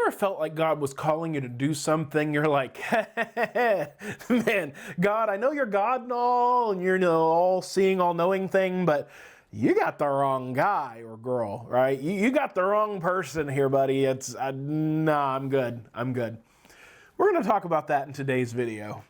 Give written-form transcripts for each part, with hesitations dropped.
ever felt like God was calling you to do something? You're like, man, God, I know you're God and all, and you're all seeing, all knowing thing, but you got the wrong guy or girl, right? You got the wrong person here, buddy. Nah, I'm good. I'm good. We're going to talk about that in today's video.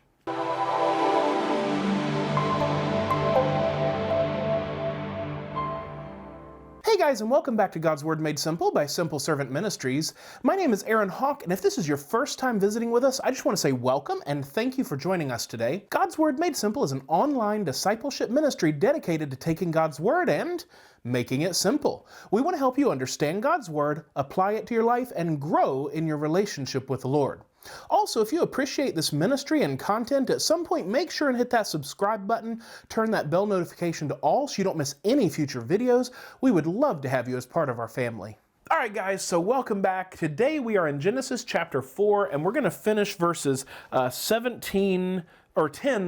Hey guys, and welcome back to God's Word Made Simple by Simple Servant Ministries. My name is Aaron Hawk, and if this is your first time visiting with us, I just want to say welcome and thank you for joining us today. God's Word Made Simple is an online discipleship ministry dedicated to taking God's Word and making it simple. We want to help you understand God's Word, apply it to your life, and grow in your relationship with the Lord. Also, if you appreciate this ministry and content, at some point make sure and hit that subscribe button, turn that bell notification to all so you don't miss any future videos. We would love to have you as part of our family. All right, guys, so welcome back. Today we are in Genesis chapter 4, and we're going to finish verses 10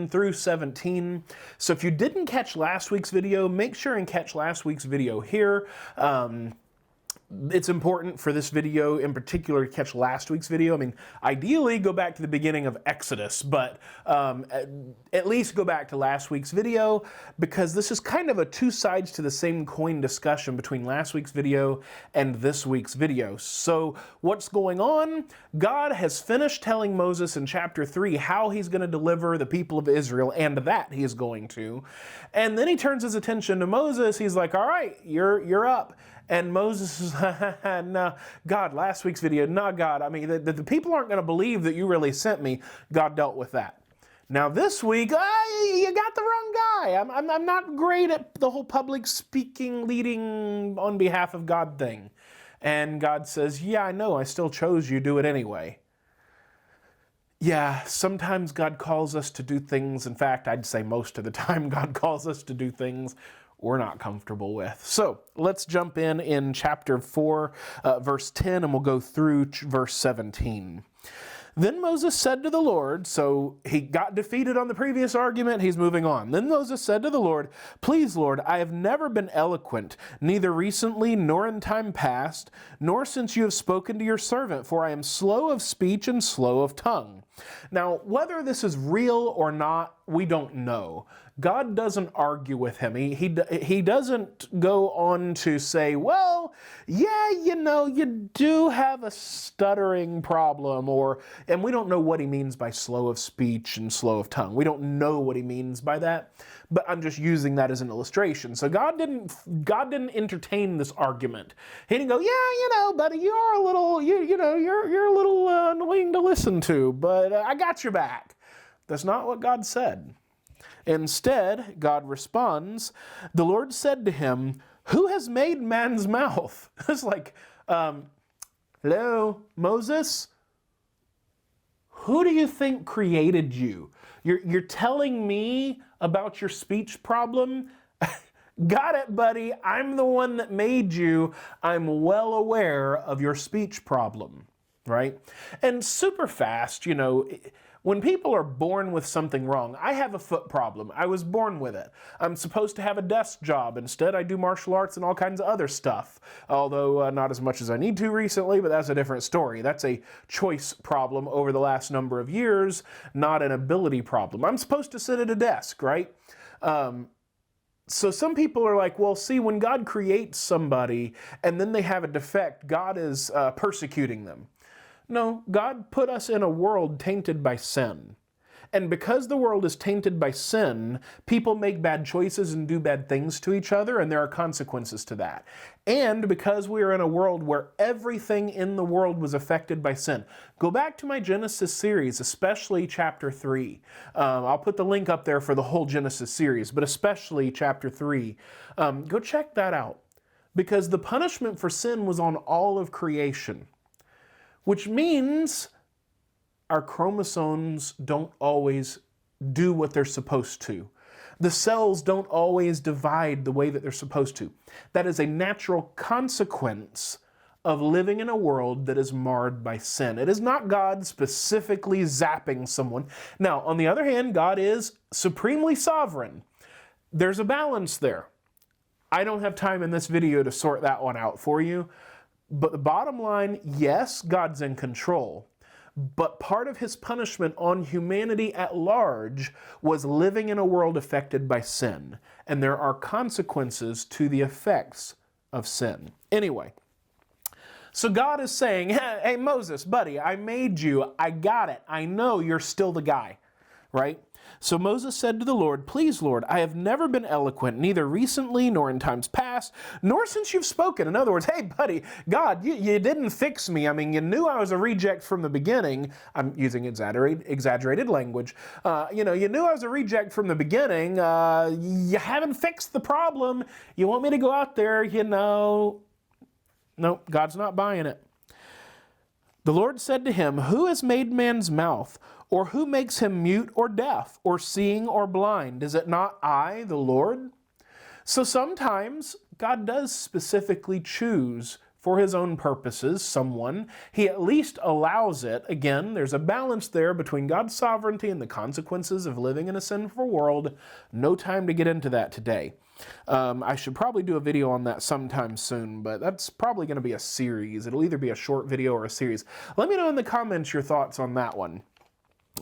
through 17. So if you didn't catch last week's video, make sure and catch last week's video here. It's important for this video in particular to catch last week's video. I mean, ideally go back to the beginning of Exodus, but at least go back to last week's video, because this is kind of a two sides to the same coin discussion between last week's video and this week's video. So what's going on? God has finished telling Moses in chapter 3 how he's going to deliver the people of Israel, and that he is going to. And then he turns his attention to Moses. He's like, all right, you're up. And Moses is, no, God, last week's video, no, God, I mean, the people aren't going to believe that you really sent me. God dealt with that. Now this week, you got the wrong guy. I'm not great at the whole public speaking, leading on behalf of God thing. And God says, yeah, I know, I still chose you, do it anyway. Yeah, sometimes God calls us to do things. In fact, I'd say most of the time God calls us to do things we're not comfortable with. So let's jump in chapter 4, verse 10, and we'll go through verse 17. Then Moses said to the Lord, so he got defeated on the previous argument, he's moving on. Then Moses said to the Lord, please, Lord, I have never been eloquent, neither recently nor in time past, nor since you have spoken to your servant, for I am slow of speech and slow of tongue. Now, whether this is real or not, we don't know. God doesn't argue with him. He doesn't go on to say, well, yeah, you do have a stuttering problem, and we don't know what he means by slow of speech and slow of tongue. We don't know what he means by that, but I'm just using that as an illustration. So God didn't entertain this argument. He didn't go, yeah, buddy, you're a little, you're a little annoying to listen to, but I got your back. That's not what God said. Instead, God responds, the Lord said to him, who has made man's mouth? It's like, hello, Moses? Who do you think created you? You're telling me about your speech problem? Got it, buddy. I'm the one that made you. I'm well aware of your speech problem, right? And super fast, when people are born with something wrong, I have a foot problem. I was born with it. I'm supposed to have a desk job. Instead, I do martial arts and all kinds of other stuff. Although not as much as I need to recently, but that's a different story. That's a choice problem over the last number of years, not an ability problem. I'm supposed to sit at a desk, right? So some people are like, well, see, when God creates somebody and then they have a defect, God is persecuting them. No, God put us in a world tainted by sin. And because the world is tainted by sin, people make bad choices and do bad things to each other, and there are consequences to that. And because we are in a world where everything in the world was affected by sin. Go back to my Genesis series, especially chapter 3. I'll put the link up there for the whole Genesis series, but especially chapter 3. Go check that out. Because the punishment for sin was on all of creation. Which means our chromosomes don't always do what they're supposed to. The cells don't always divide the way that they're supposed to. That is a natural consequence of living in a world that is marred by sin. It is not God specifically zapping someone. Now, on the other hand, God is supremely sovereign. There's a balance there. I don't have time in this video to sort that one out for you. But the bottom line, yes, God's in control. But part of his punishment on humanity at large was living in a world affected by sin. And there are consequences to the effects of sin. Anyway, so God is saying, hey, Moses, buddy, I made you. I got it. I know you're still the guy, right? So Moses said to the Lord, please, Lord, I have never been eloquent, neither recently nor in times past, nor since you've spoken. In other words, hey, buddy, God, you didn't fix me. I mean, you knew I was a reject from the beginning. I'm using exaggerated language. You knew I was a reject from the beginning. You haven't fixed the problem. You want me to go out there, Nope, God's not buying it. The Lord said to him, who has made man's mouth? Or who makes him mute or deaf, or seeing or blind? Is it not I, the Lord? So sometimes God does specifically choose for his own purposes someone. He at least allows it. Again, there's a balance there between God's sovereignty and the consequences of living in a sinful world. No time to get into that today. I should probably do a video on that sometime soon, but that's probably going to be a series. It'll either be a short video or a series. Let me know in the comments your thoughts on that one.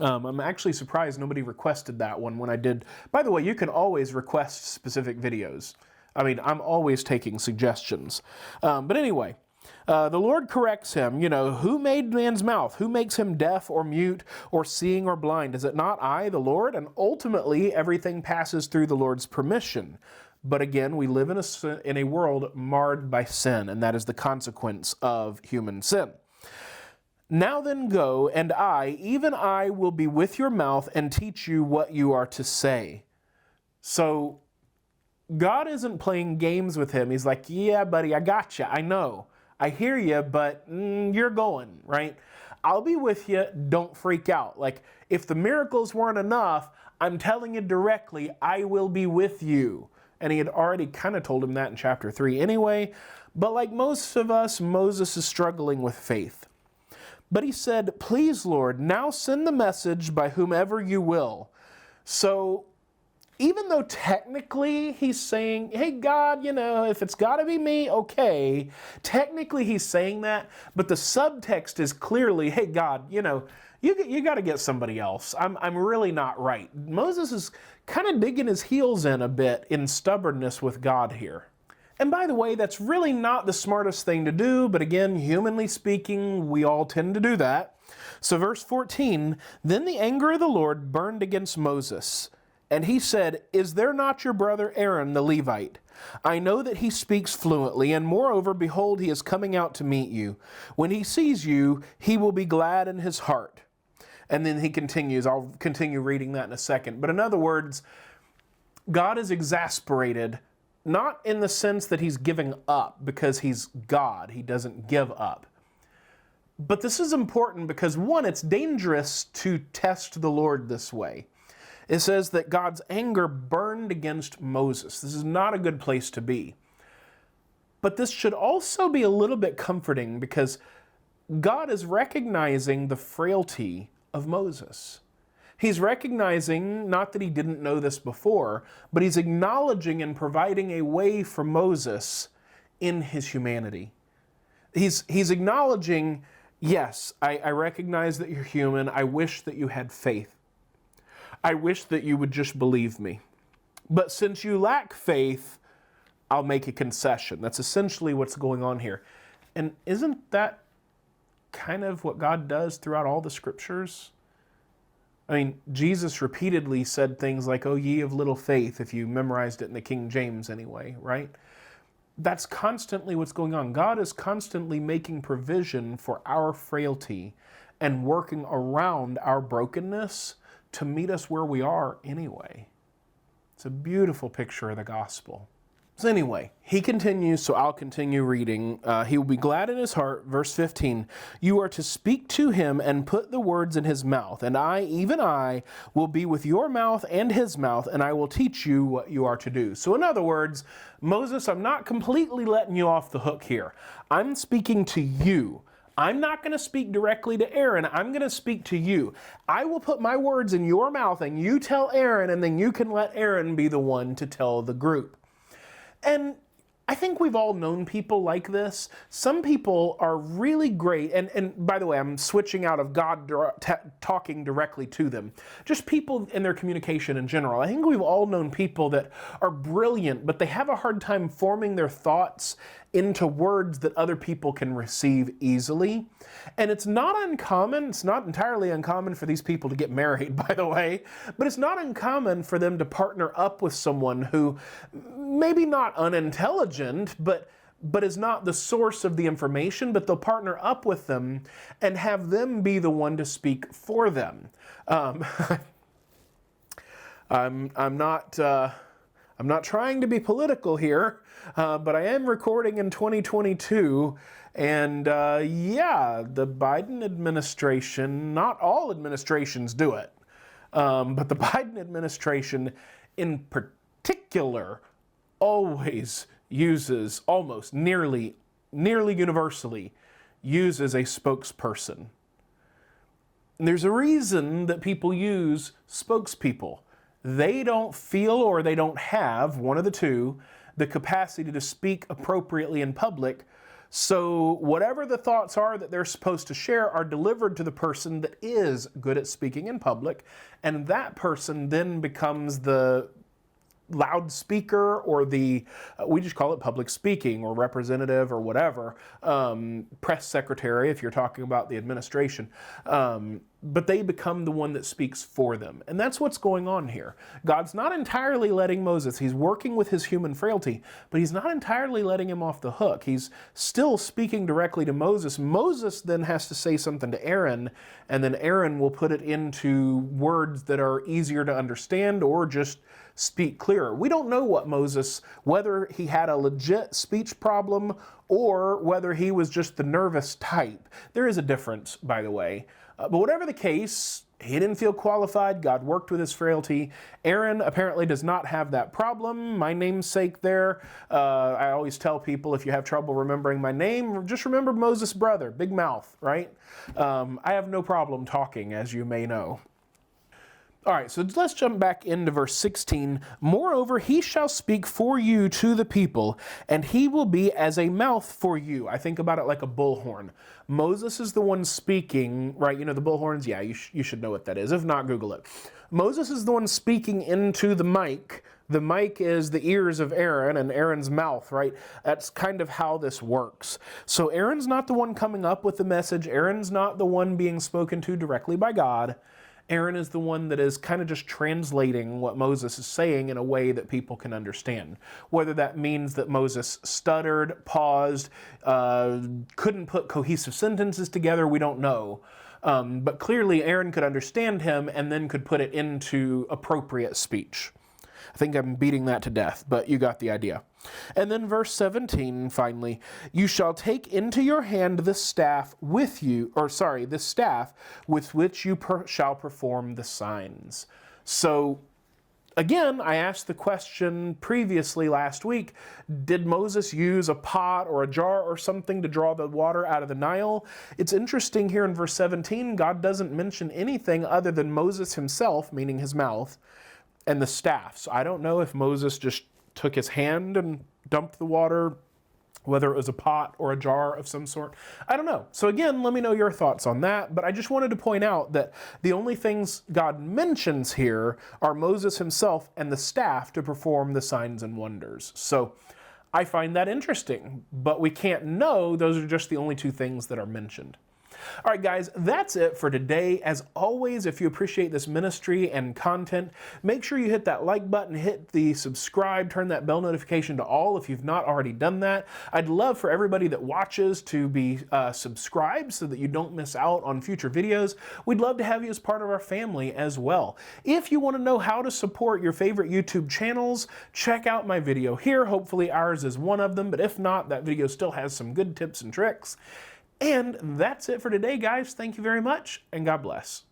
I'm actually surprised nobody requested that one when I did. By the way, you can always request specific videos. I mean, I'm always taking suggestions. But anyway, the Lord corrects him. Who made man's mouth? Who makes him deaf or mute or seeing or blind? Is it not I, the Lord? And ultimately, everything passes through the Lord's permission. But again, we live in a world marred by sin, and that is the consequence of human sin. Now then go, and I, even I, will be with your mouth and teach you what you are to say. So God isn't playing games with him. He's like, yeah, buddy, I got you. I know. I hear you, but you're going, right? I'll be with you. Don't freak out. Like, if the miracles weren't enough, I'm telling you directly, I will be with you. And he had already kind of told him that in chapter 3 anyway. But like most of us, Moses is struggling with faith. But he said, please, Lord, now send the message by whomever you will. So even though technically he's saying, hey, God, if it's got to be me, okay. Technically he's saying that, but the subtext is clearly, hey, God, you got to get somebody else. I'm really not right. Moses is kind of digging his heels in a bit in stubbornness with God here. And by the way, that's really not the smartest thing to do, but again, humanly speaking, we all tend to do that. So verse 14, then the anger of the Lord burned against Moses, and he said, is there not your brother Aaron the Levite? I know that he speaks fluently, and moreover, behold, he is coming out to meet you. When he sees you, he will be glad in his heart. And then he continues, I'll continue reading that in a second. But in other words, God is exasperated, not in the sense that he's giving up because he's God. He doesn't give up. But this is important because, one, it's dangerous to test the Lord this way. It says that God's anger burned against Moses. This is not a good place to be. But this should also be a little bit comforting because God is recognizing the frailty of Moses. He's recognizing, not that he didn't know this before, but he's acknowledging and providing a way for Moses in his humanity. He's acknowledging, yes, I recognize that you're human. I wish that you had faith. I wish that you would just believe me. But since you lack faith, I'll make a concession. That's essentially what's going on here. And isn't that kind of what God does throughout all the scriptures? I mean, Jesus repeatedly said things like, oh, ye of little faith, if you memorized it in the King James anyway, right? That's constantly what's going on. God is constantly making provision for our frailty and working around our brokenness to meet us where we are anyway. It's a beautiful picture of the gospel. So anyway, he continues, so I'll continue reading. He will be glad in his heart, verse 15. You are to speak to him and put the words in his mouth, and I, even I, will be with your mouth and his mouth, and I will teach you what you are to do. So in other words, Moses, I'm not completely letting you off the hook here. I'm speaking to you. I'm not going to speak directly to Aaron. I'm going to speak to you. I will put my words in your mouth, and you tell Aaron, and then you can let Aaron be the one to tell the group. And I think we've all known people like this. Some people are really great, and by the way, I'm switching out of God talking directly to them. Just people in their communication in general. I think we've all known people that are brilliant, but they have a hard time forming their thoughts into words that other people can receive easily. And it's not uncommon, it's not entirely uncommon for these people to get married, by the way, but it's not uncommon for them to partner up with someone who maybe not unintelligent, but is not the source of the information, but they'll partner up with them and have them be the one to speak for them. I'm not trying to be political here, but I am recording in 2022, and yeah, the Biden administration, not all administrations do it, but the Biden administration in particular always uses, almost nearly universally, uses a spokesperson. And there's a reason that people use spokespeople. They don't feel, or they don't have, one of the two, the capacity to speak appropriately in public. So whatever the thoughts are that they're supposed to share are delivered to the person that is good at speaking in public, and that person then becomes the loudspeaker, or the, we just call it public speaking, or representative, or whatever, press secretary if you're talking about the administration. But they become the one that speaks for them. And that's what's going on here. God's not entirely letting Moses, he's working with his human frailty, but he's not entirely letting him off the hook. He's still speaking directly to Moses. Moses then has to say something to Aaron, and then Aaron will put it into words that are easier to understand, or just speak clearer. We don't know what Moses, whether he had a legit speech problem or whether he was just the nervous type. There is a difference, by the way. But whatever the case, he didn't feel qualified. God worked with his frailty. Aaron apparently does not have that problem. My namesake there. I always tell people, if you have trouble remembering my name, just remember Moses' brother, big mouth, right? I have no problem talking, as you may know. All right, so let's jump back into verse 16. Moreover, he shall speak for you to the people, and he will be as a mouth for you. I think about it like a bullhorn. Moses is the one speaking, right? You know the bullhorns? Yeah, you should know what that is. If not, Google it. Moses is the one speaking into the mic. The mic is the ears of Aaron and Aaron's mouth, right? That's kind of how this works. So Aaron's not the one coming up with the message. Aaron's not the one being spoken to directly by God. Aaron is the one that is kind of just translating what Moses is saying in a way that people can understand. Whether that means that Moses stuttered, paused, couldn't put cohesive sentences together, we don't know. But clearly Aaron could understand him and then could put it into appropriate speech. I think I'm beating that to death, but you got the idea. And then verse 17, finally, you shall take into your hand the staff with you, the staff with which you shall perform the signs. So, again, I asked the question previously last week, did Moses use a pot or a jar or something to draw the water out of the Nile? It's interesting here in verse 17, God doesn't mention anything other than Moses himself, meaning his mouth, and the staff. So I don't know if Moses just took his hand and dumped the water, whether it was a pot or a jar of some sort. I don't know. So again, let me know your thoughts on that. But I just wanted to point out that the only things God mentions here are Moses himself and the staff to perform the signs and wonders. So I find that interesting, but we can't know those are just the only two things that are mentioned. All right, guys, that's it for today. As always, if you appreciate this ministry and content, make sure you hit that like button, hit the subscribe, turn that bell notification to all if you've not already done that. I'd love for everybody that watches to be subscribed so that you don't miss out on future videos. We'd love to have you as part of our family as well. If you want to know how to support your favorite YouTube channels, check out my video here. Hopefully ours is one of them, but if not, that video still has some good tips and tricks. And that's it for today, guys. Thank you very much, and God bless.